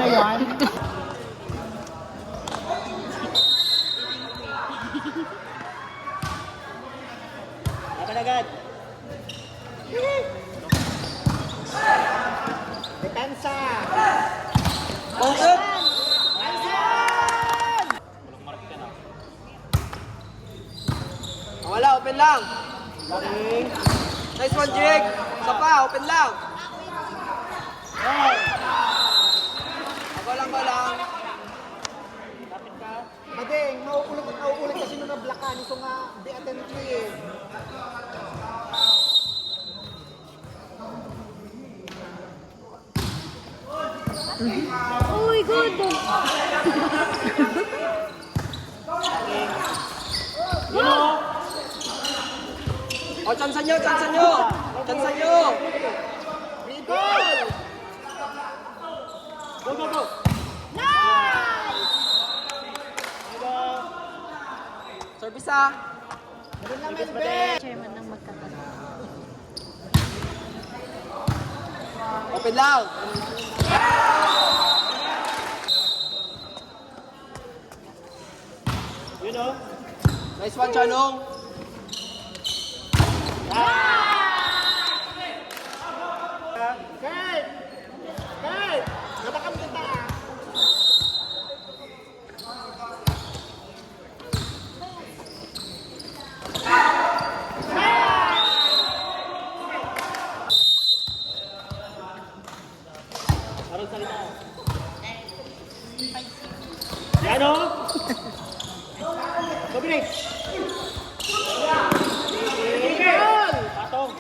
na yan. Agad-agad. Depensa. Bonggot. Wala, open lang. Nice one, Jig. Isa pa, open lang. Go lang. Lapit ka. Madeng, nauulit kasi nung nablakan. Ito nga, di attentively eh. Uy, good! O, chansan nyo. Rebound! Go. Nice! Service ah. Meron lang Melvin! Chairman ng magkakasama. Open lang. Nice one, Chanong. Kurt! Nabakam kita ah! Yan o. Dominik. Patong.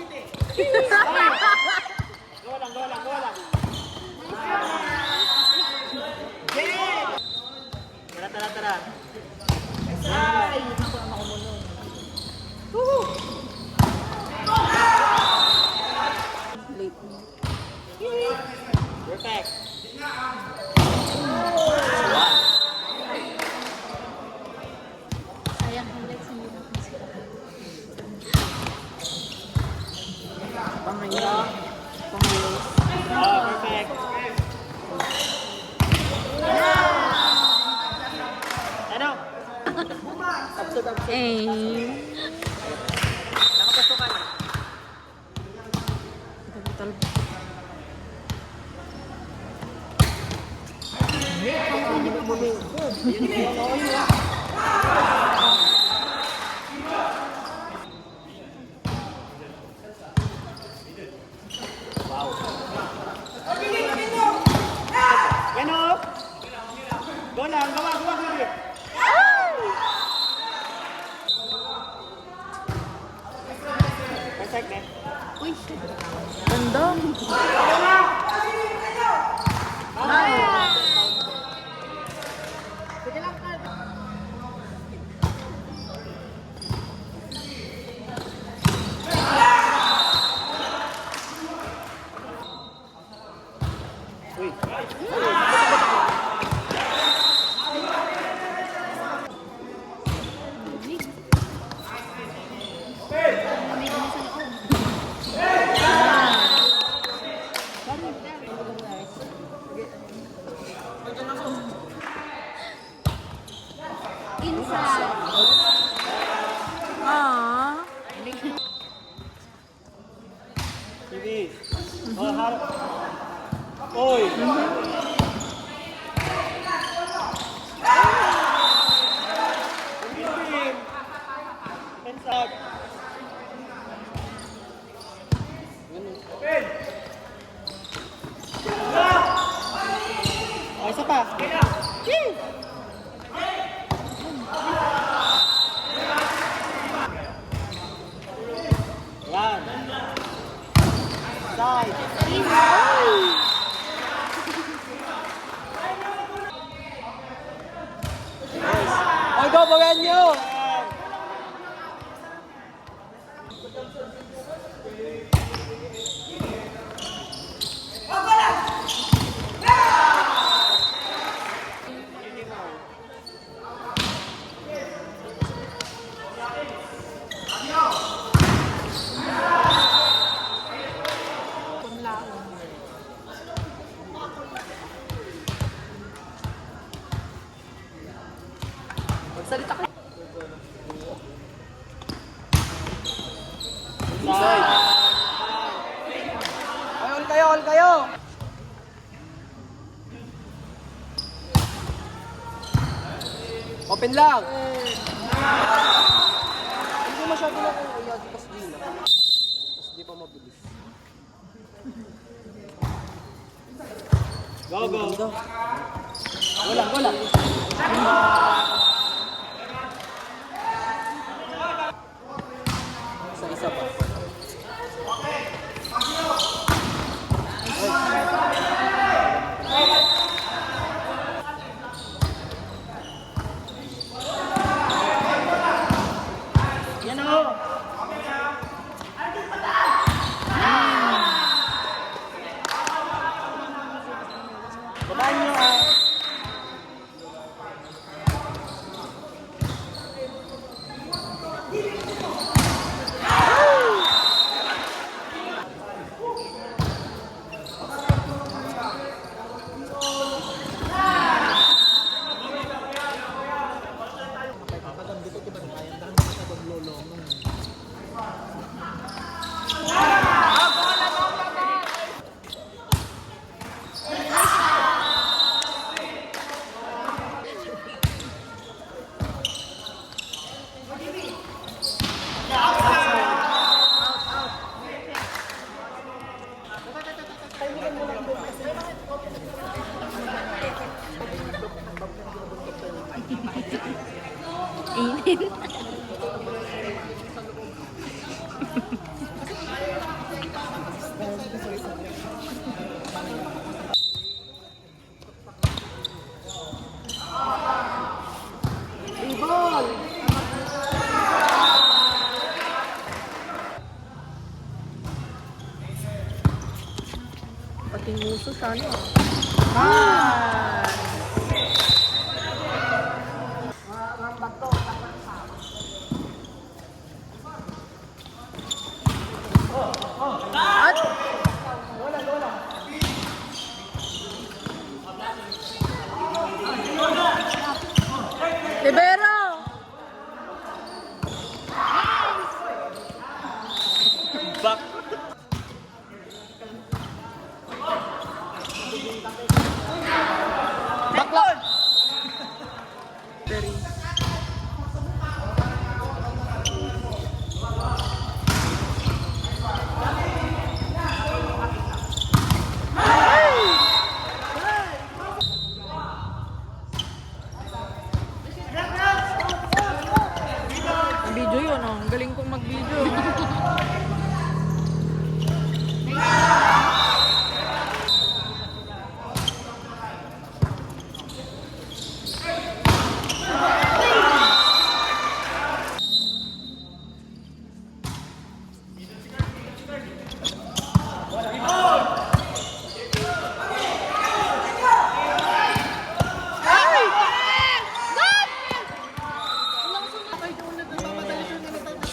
Go lang. Tara. Perfect. Sayang, highlights hindi na kasi. Perfect. Ano? Eh. Nakapasukan. Yan o. Go lang. Gawa. Perfect eh. Uy, ganda. Sige lang, Kurt! Uy. Inside. Aww. Sige. Harap. Oy. Pensag. Isa pa. Yan. Side. Oy, go, bagan nyo! Salita ka. Inside. Ay, all kayo, all kayo. Open lang. Hindi masyado lang kung ayad, tapos di na. Tapos di pa mabilis. Go, go. Wala, wala. Isa-isa pa. Yan o. Babaan nyo ah. Init. Pati muso siya, no? At? Libero! Back. Backlog! Very. Video yun, oh. Ang galing kong mag-video.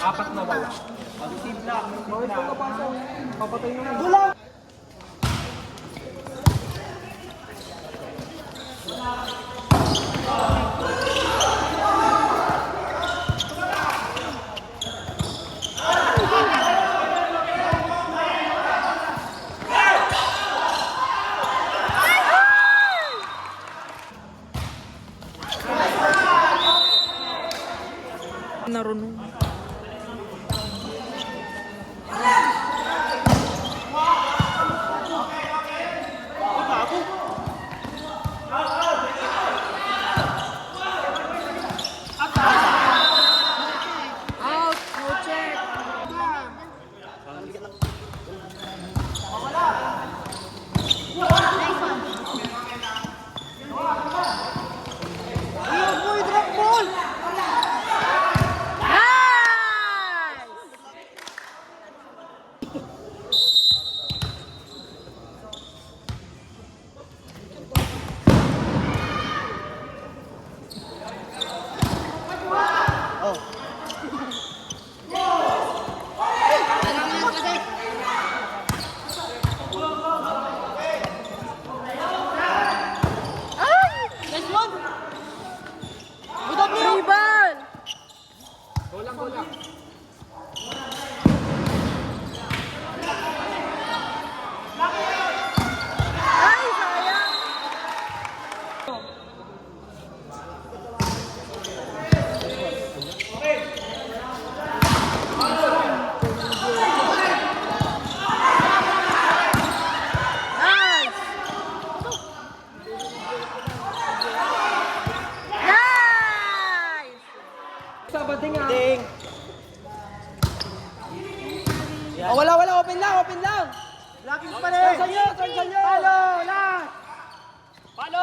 Apat na wala. Team na. Bakit ko kapasok? Papatay naman. Gulang! Narunong. Out! No check! Boy, drop ball! Ah! bola. Ay, sayang! Nice! Nice! Sabading ah. Ding. Oh, wala, open lang. Blocking pa rin. Turn sa'yo. Palo, last. Palo.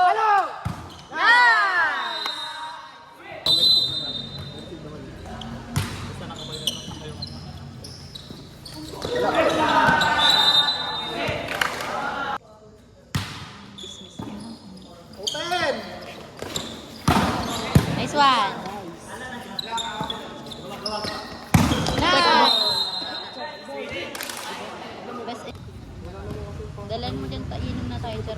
Nice! Open. Nice one. Nice. Best. Dalan mo dyan, painom na tayo, sir.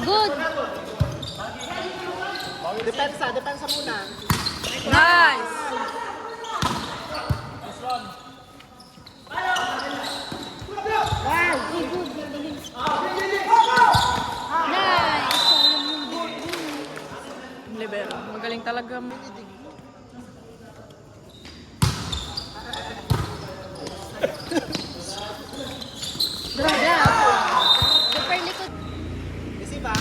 Good. Depensa muna. Nice! Nice. Libero. Magaling talaga. Grabe. Super likod. Isi ba?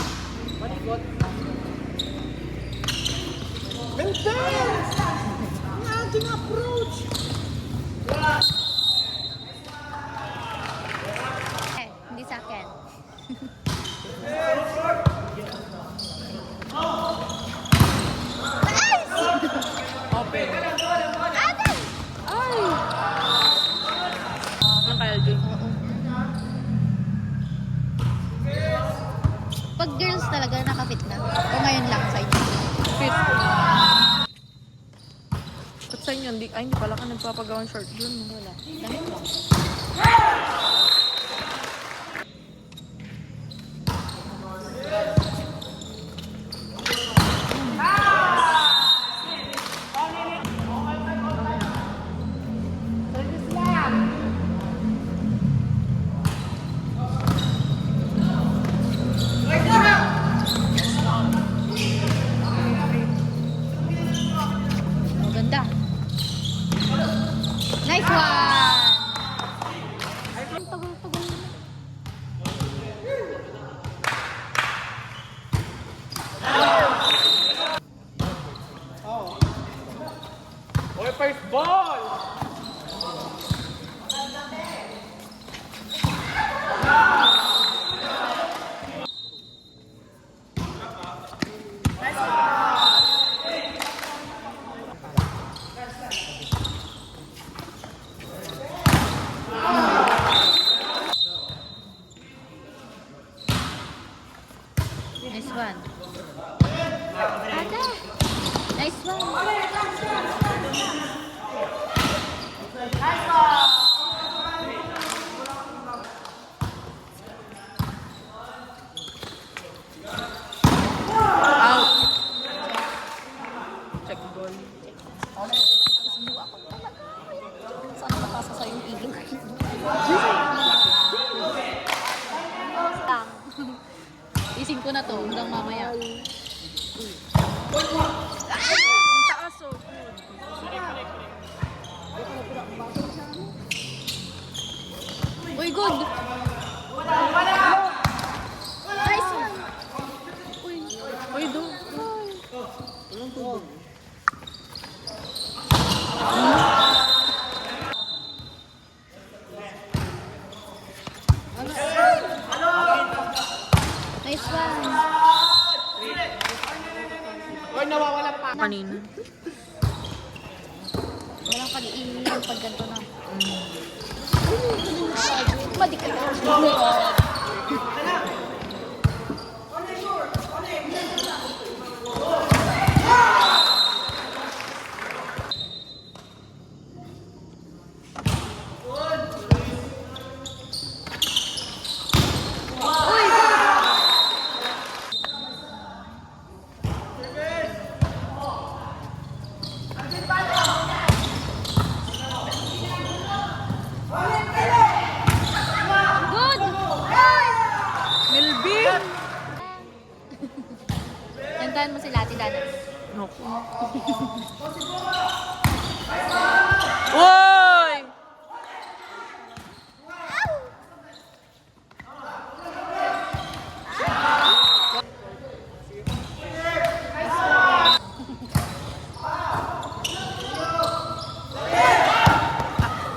Malikot. Defense! Ang ating approach! Hindi sa akin. Open. Ay! Ang kaya dun? Pag girls talaga nakafit na. O ngayon lang sa inyo. Fit. At sa inyo, hindi pala ka nagpapagawang short dun. Wala. Damit lang. Ganda. Nice one! Ang tagal-tagal na. Oy, first ball! Nice one. Ada! Nice one. Out. Check goal. Isbu ako talaga. Saan nakasa sa yung ilog? Lang. Ising ko na to hanggang mamaya. Ang taas oh. Uy, good! Nice one! Uy. Uy, do. Nice one! Or nawawala pa. Kanina. Walang pag-iinom pag ganito na. Madikit ako. Ate Dana. Naku. Uy!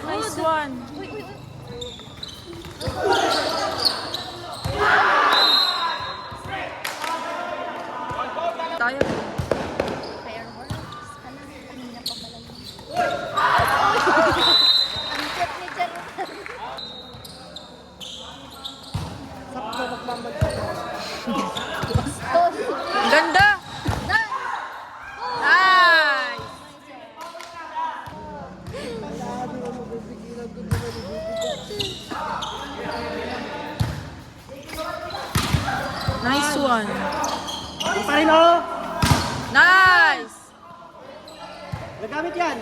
Nice one. Uy, uy, uy. Tayo. Fireworks. Ano, kanina pa pala yun. Ang cute ni Charot. Sakto magmamagod. Bastos. Ang ganda! Nice. Nice! Nice one. Yung pa rin, oh. Nice! Nagamit yan.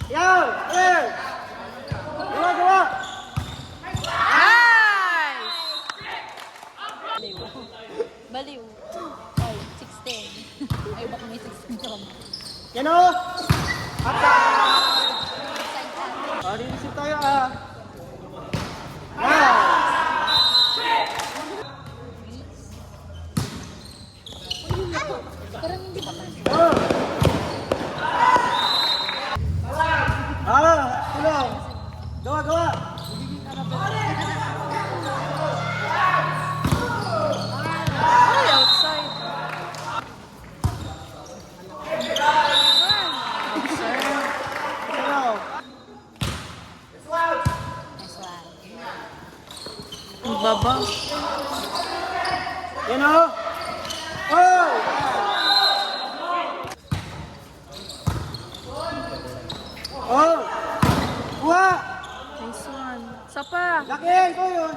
Yaw! Eh! Gawa, gawa! Nice! Baliw. Ay, 16. Ay, baka may 16 ka ba? Yan, oh. Hata! Side up. Oh, receive tayo, ah. Wow! Parang hindi ba man? Oh! Ah! Tulong! Gawa, gawa! Ay, outside. Ano? Nice one. Magbaba. Yan, oh. Oh! Oh! Kuha! Nice one. Isa pa. Laki! Ito yun!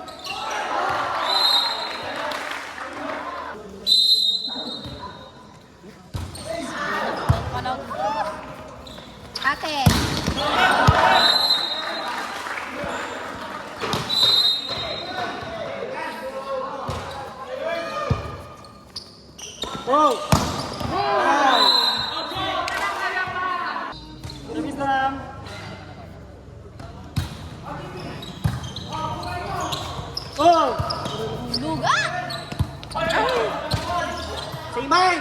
Ate. Oh! Wow! Service lang. Oh! Luga! Sa imay!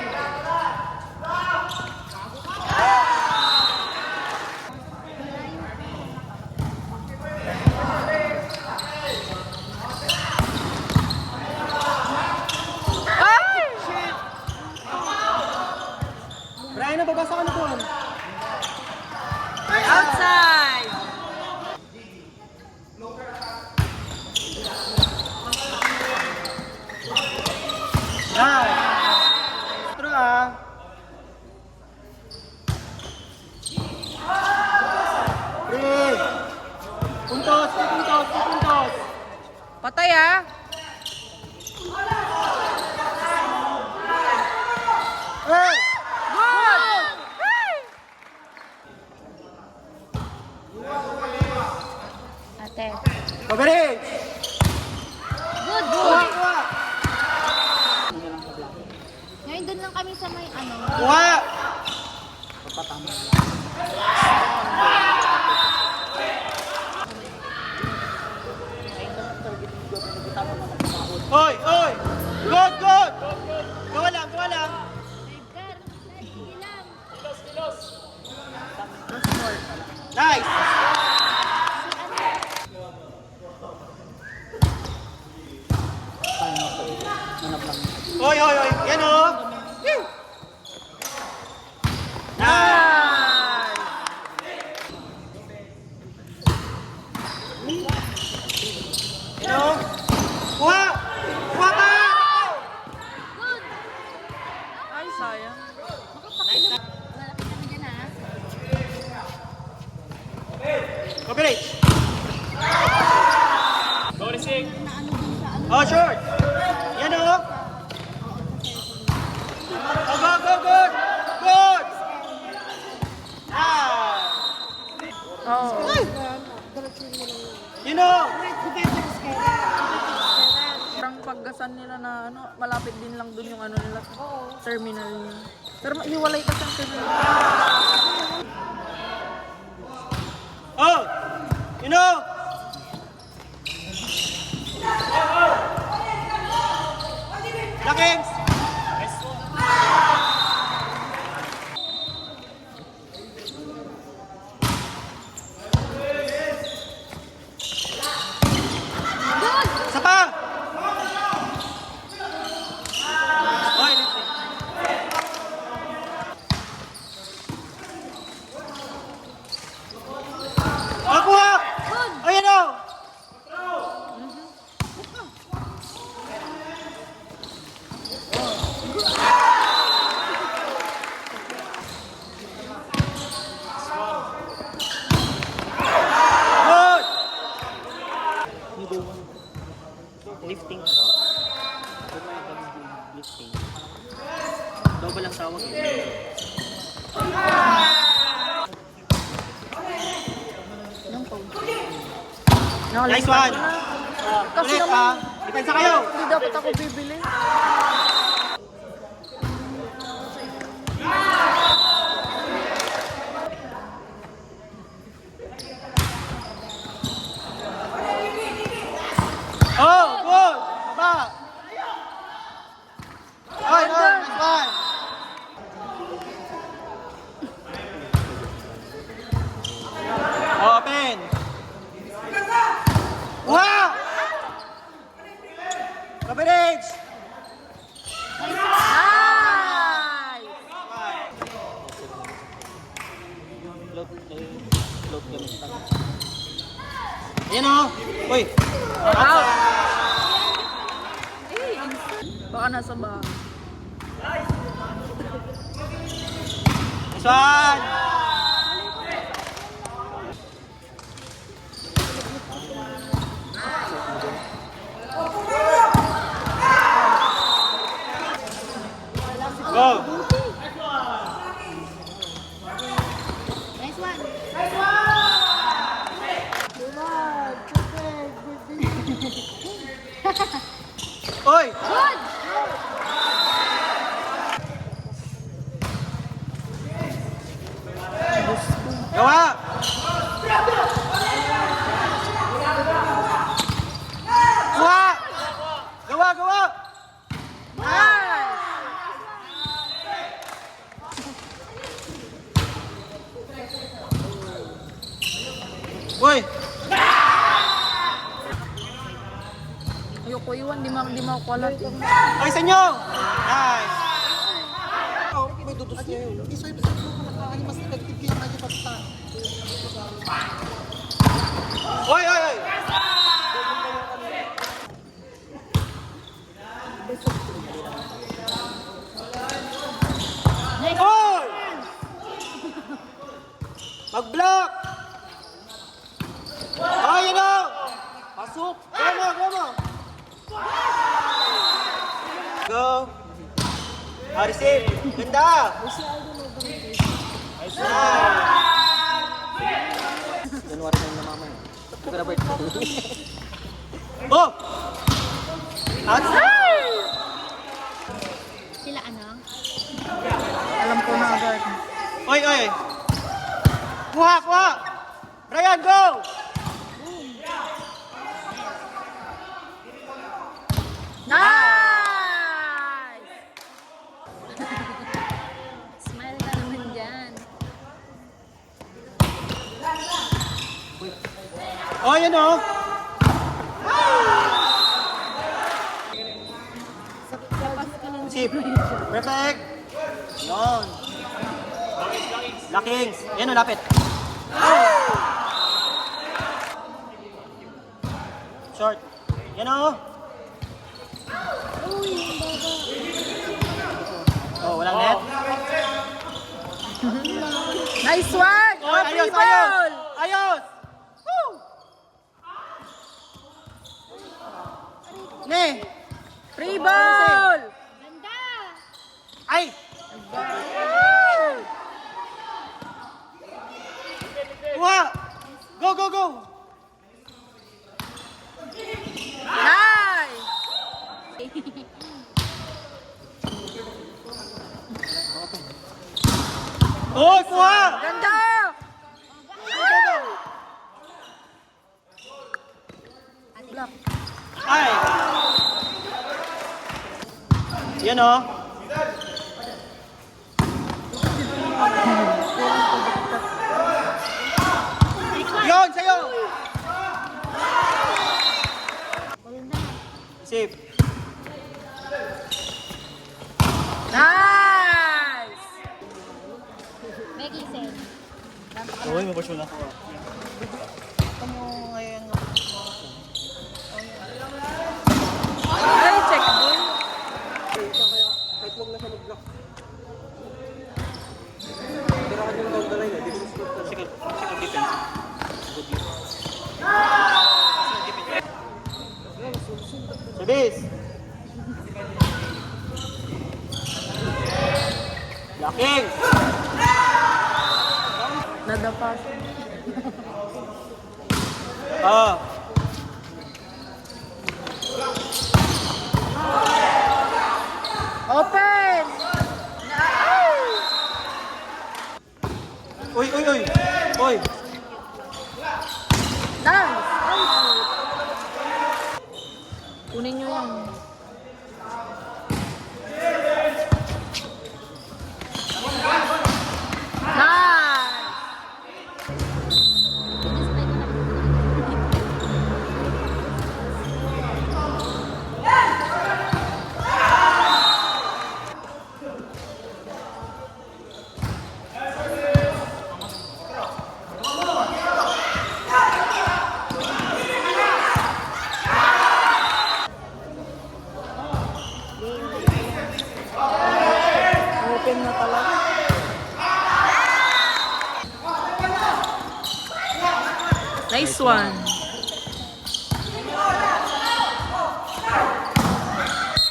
Ay! Brian, nababasa ka na doon. Outside! Yan! True, ah. Three. Puntos, puntos, puntos. Patay ah! Hey! Good! Ay! Ate. Coverage! Good, Kuha, good. kuha! Ngayon doon lang kami sa may ano. Kuha! Oy, oy! Good, good! Gawa lang, gawa lang. Edgar, sige lang. Nice! Oy, oy, oy! Yan, oh! Whew! Nice! Yan, oh! Kuha! Kuha ka! Ay, sayang. Malapit kami dyan ha. Coverage! Go, Rising. Oh, short! Yan, oh! Oh, go, go, good! Good! Ah! Oh. You know! Parang paggasan nila na ano, malapit din lang dun yung ano nila, terminal niya. Pero hiwalay kasi ang terminal. Oh! You know! Lakings! Isa pa! Oy, kuha! Ayan o! Good! Lifting. Lifting. Double ang tawag eh. Nice one! Kasi Ulit naman, pa. Depensa kayo! hindi dapat ako bibili. Oh, good! Baba! Oy, nice one! Open! Wow! Coverage! Nice! Ayan o! Uy! Out! Baka nasa ba? Nice one! Go! Nice one. Oy! Good! Gawa! Kuha! Gawa, gawa! Uy! Ayoko iwan, di makukulat. Ay, sa inyo! Nice! Oy, oy, oy! Oy! Mag-block! Oh, yun o! Pasok! Go mo, go mo! Go! Ah, receive! Ganda! Nice! January na yung namamay. Robert. Oh! Outside! Sila ano? Alam ko na agad. Oy, oy! Kuha, kuha! Brian, go! Nice! Smile ka naman dyan. Oh, yan o! Sip! Perfect! Yun! Lakings! Yan o, lapit! Short! Yan o! Oh, walang net? Nice one! Oh, ayos, ayos! Ayos! Woo! Ne! Free ball! Ganda! Ay! Kuha! Go, go, go! Nice! Oy, kuha! Ganda! Block. Ay! Yan o. Yun, sa'yo! Safe. Nice! Becky Sen. Uy, mabasyo na. Ay, check ball. Kahit huwag na siya mag-block. Pero ka yung down the line, defense block na. Sige, defense. Service! Blocking! Nadapa siya. Ah. Open! Uy, uy, uy! Uy! Nice! Kunin nyo yan. Nice! Open na talaga. Nice one.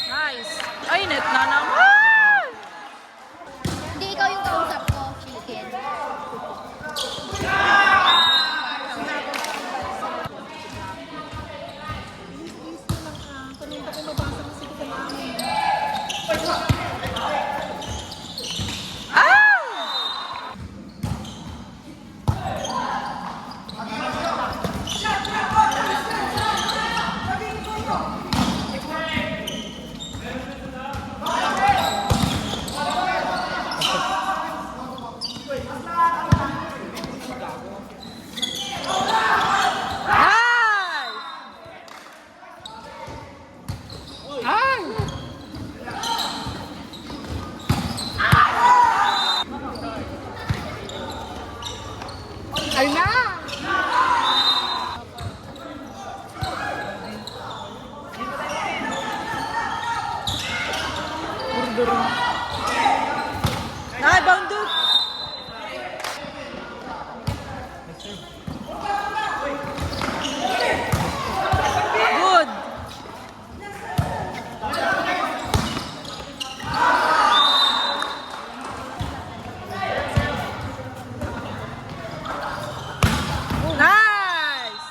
Nice. Ay, net na naman. Hindi ikaw yung kausap ko, chicken. Ay na! Bounded! Good! Nice!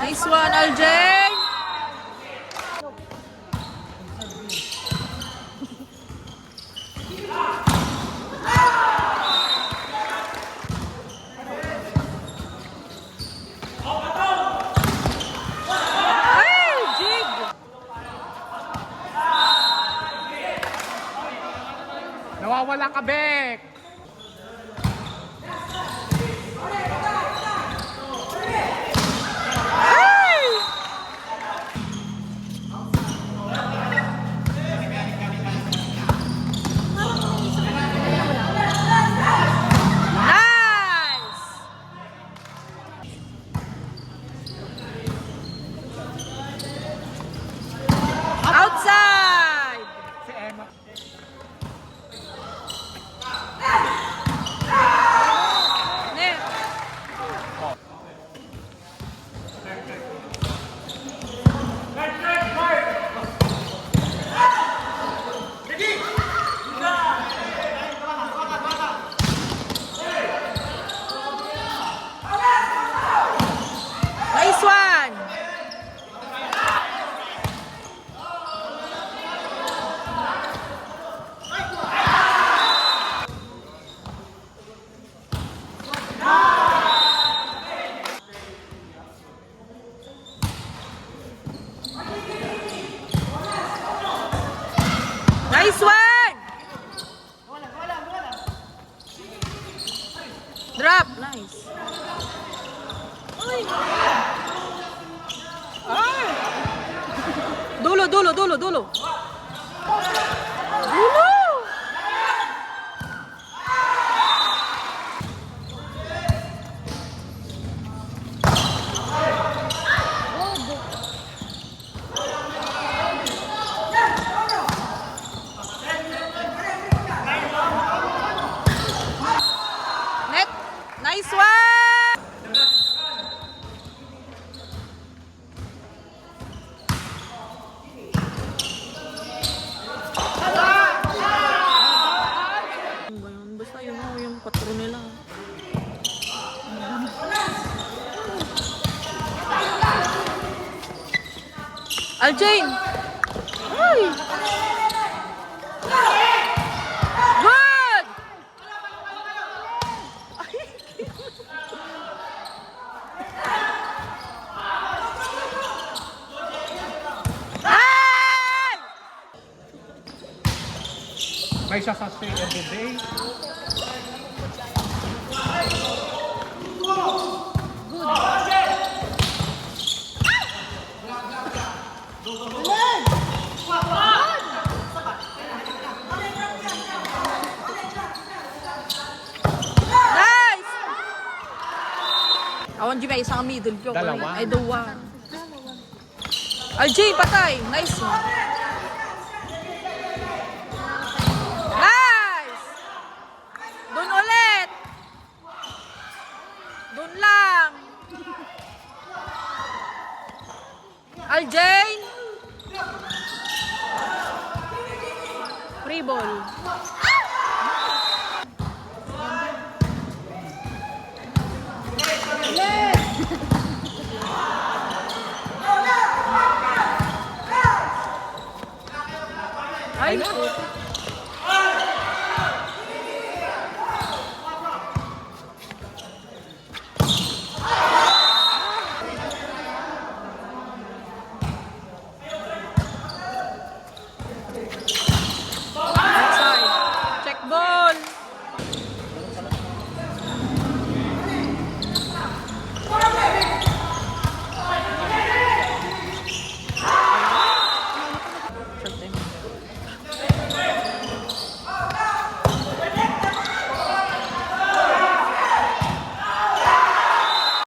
Nice one, Aljay! Ay, jig! Nawawala ka, Bek! Nice! Outside! Si Emma. Net. Nice one! Nice one! Drop! Nice. Ay! Dulo, dulo, dulo, dulo. Dulo! Net! Nice one! Ano ba yun? Basta yun o, yung patro nila. Aljane! Ay! Good! Ay! May siya sa stay every day. Nice! Awan di may isang middle joke. Dalawa. Ay, dalawa. Aljay, patay. Nice. Nice! Doon ulit. Doon lang. Aljay. Free ball. Ay,